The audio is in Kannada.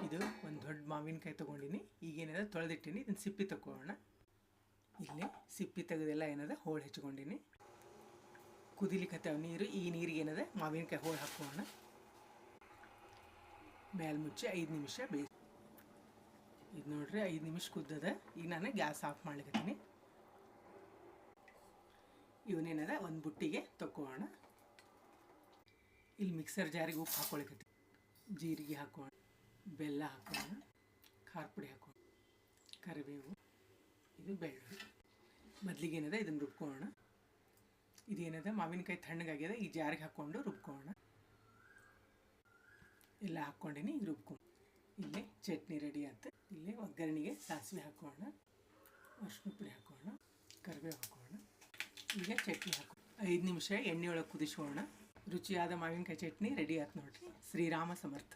ಇದು ಒಂದು ದೊಡ್ಡ ಮಾವಿನಕಾಯಿ ತೊಗೊಂಡಿನಿ. ಈಗೇನದ ತೊಳೆದಿಟ್ಟಿನಿ. ಇದನ್ನು ಸಿಪ್ಪಿ ತಗೊಳ್ಳೋಣ. ಇಲ್ಲಿ ಸಿಪ್ಪಿ ತೆಗೆದೆಲ್ಲ ಏನದ ಹೋಳು ಹೆಚ್ಕೊಂಡಿನಿ. ಕುದಿಲಿಕ್ಕತ್ತವ ನೀರು. ಈ ನೀರಿಗೆ ಏನದ ಮಾವಿನಕಾಯಿ ಹೋಳು ಹಾಕೋಣ. ಮೇಲೆ ಮುಚ್ಚಿ 5 ನಿಮಿಷ ಬೇಯಿಸಿ. ಇದು ನೋಡ್ರಿ 5 ನಿಮಿಷ ಕುದ್ದದ. ಈಗ ನಾನು ಗ್ಯಾಸ್ ಆಫ್ ಮಾಡ್ಲಿಕ್ಕತ್ತೀನಿ. ಇವನೇನದ ಒಂದು ಬುಟ್ಟಿಗೆ ತಕ್ಕೋಣ. ಇಲ್ಲಿ ಮಿಕ್ಸರ್ ಜಾರಿಗೆ ಉಪ್ಪು ಹಾಕೊಳಿಕತ್ತೀನಿ. ಜೀರಿಗೆ ಹಾಕೋಣ, ಬೆಲ್ಲ ಹಾಕೋಣ, ಖಾರ ಪುಡಿ ಹಾಕೋಣ, ಕರಿಬೇವು, ಇದು ಬೆಳ್ಳುಳ್ಳಿ. ಮೊದಲಿಗೆ ಏನದ ಇದನ್ನು ರುಬ್ಕೋಣ. ಇದೇನದ ಮಾವಿನಕಾಯಿ ತಣ್ಣಗಾಗ್ಯದ. ಈ ಜಾರಿಗೆ ಹಾಕ್ಕೊಂಡು ರುಬ್ಕೋಣ. ಎಲ್ಲ ಹಾಕ್ಕೊಂಡಿನಿ. ಈಗ ರುಬ್ಕೊಂಡು ಇಲ್ಲೇ ಚಟ್ನಿ ರೆಡಿ ಆಯ್ತು. ಇಲ್ಲೇ ಒಗ್ಗರಣೆಗೆ ಸಾಸಿವೆ ಹಾಕೋಣ, ಅರಿಶಿನ ಪುಡಿ ಹಾಕೋಣ, ಕರಿಬೇವು ಹಾಕೋಣ. ಈಗ ಚಟ್ನಿ ಹಾಕೋಣ. 5 ನಿಮಿಷ ಎಣ್ಣೆ ಒಳಗೆ ಕುದಿಸೋಣ. ರುಚಿಯಾದ ಮಾವಿನಕಾಯಿ ಚಟ್ನಿ ರೆಡಿ ಆಯ್ತು ನೋಡ್ರಿ. ಶ್ರೀರಾಮ ಸಮರ್ಥ.